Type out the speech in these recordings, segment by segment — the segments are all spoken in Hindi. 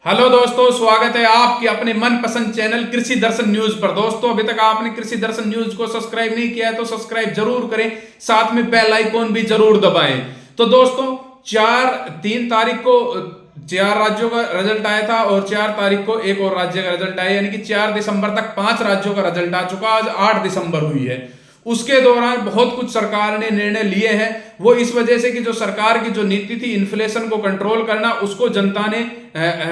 हेलो दोस्तों, स्वागत है आपके अपने मनपसंद चैनल कृषि दर्शन न्यूज पर। दोस्तों, अभी तक आपने कृषि दर्शन न्यूज को सब्सक्राइब नहीं किया है तो सब्सक्राइब जरूर करें, साथ में बेल आइकॉन भी जरूर दबाएं। तो दोस्तों, 3 तारीख को 4 राज्यों का रिजल्ट आया था और 4 तारीख को एक और राज्य का रिजल्ट आया, यानी कि 4 दिसंबर तक 5 राज्यों का रिजल्ट आ चुका। आज 8 दिसंबर हुई है। उसके दौरान बहुत कुछ सरकार ने निर्णय लिए हैं। वो इस वजह से कि जो सरकार की जो नीति थी इन्फ्लेशन को कंट्रोल करना, उसको जनता ने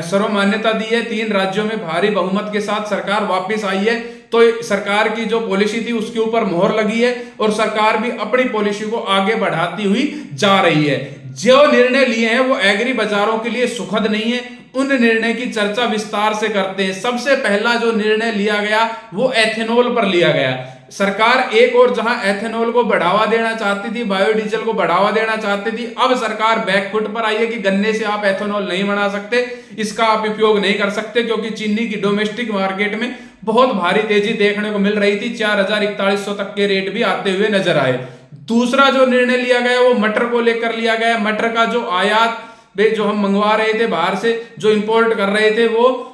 सर्वमान्यता दी है। 3 राज्यों में भारी बहुमत के साथ सरकार वापस आई है। तो सरकार की जो पॉलिसी थी उसके ऊपर मोहर लगी है और सरकार भी अपनी पॉलिसी को आगे बढ़ाती हुई जा रही है। जो निर्णय लिए हैं वो एग्री बाजारों के लिए सुखद नहीं है। उन निर्णय की चर्चा विस्तार से करते हैं। सबसे पहला जो निर्णय लिया गया वो एथेनॉल पर लिया गया। सरकार एक और जहां एथेनॉल को बढ़ावा देना चाहती थी, बायोडीजल को बढ़ावा देना चाहती थी, अब सरकार बैकफुट पर आई है कि गन्ने से आप एथेनॉल नहीं बना सकते, इसका आप उपयोग नहीं कर सकते, क्योंकि चीनी की डोमेस्टिक मार्केट में बहुत भारी तेजी देखने को मिल रही थी। 4,4100 तक के रेट भी आते हुए नजर आए। दूसरा जो निर्णय लिया गया वो मटर को लेकर लिया गया। मटर का जो आयात जो हम मंगवा रहे थे बाहर से, जो इंपोर्ट कर रहे थे, वो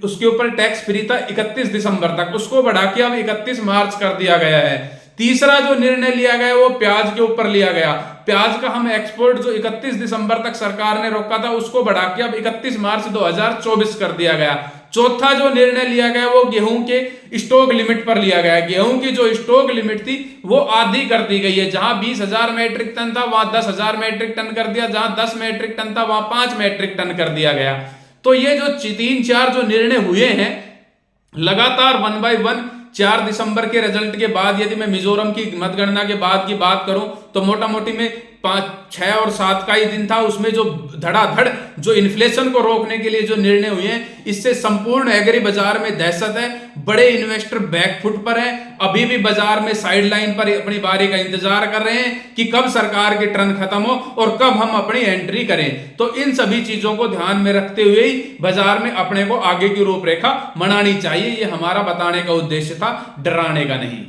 उसके ऊपर टैक्स फ्री था 31 दिसंबर तक, उसको बढ़ा के अब 31 मार्च कर दिया गया है। तीसरा जो निर्णय लिया गया वो प्याज के ऊपर लिया गया। प्याज का हम एक्सपोर्ट जो 31 दिसंबर तक सरकार ने रोका था उसको बढ़ा के अब 31 मार्च 2024 कर दिया गया। चौथा जो निर्णय लिया गया वो गेहूं के स्टॉक लिमिट पर लिया गया। गेहूं की जो स्टॉक लिमिट थी वो आधी कर दी गई है। जहां 20,000 मैट्रिक टन था वहां 10,000 मैट्रिक टन कर दिया, जहां 10 मैट्रिक टन था वहां 5 मैट्रिक टन कर दिया गया। तो ये जो 3-4 जो निर्णय हुए हैं लगातार 1 बाय 1, 4 दिसंबर के रिजल्ट के बाद, यदि मैं मिजोरम की मतगणना के बाद की बात करूं तो मोटा मोटी में 5, 6 और 7 का ही दिन था। उसमें जो धड़ाधड़ जो इन्फ्लेशन को रोकने के लिए जो निर्णय हुए हैं, इससे संपूर्ण एग्री बाजार में दहशत है। बड़े इन्वेस्टर बैकफुट पर हैं, अभी भी बाजार में साइड लाइन पर अपनी बारी का इंतजार कर रहे हैं कि कब सरकार की टर्न खत्म हो और कब हम अपनी एंट्री करें। तो इन सभी चीजों को ध्यान में रखते हुए ही बाजार में अपने को आगे की रूपरेखा बनानी चाहिए। ये हमारा बताने का उद्देश्य था, डराने का नहीं।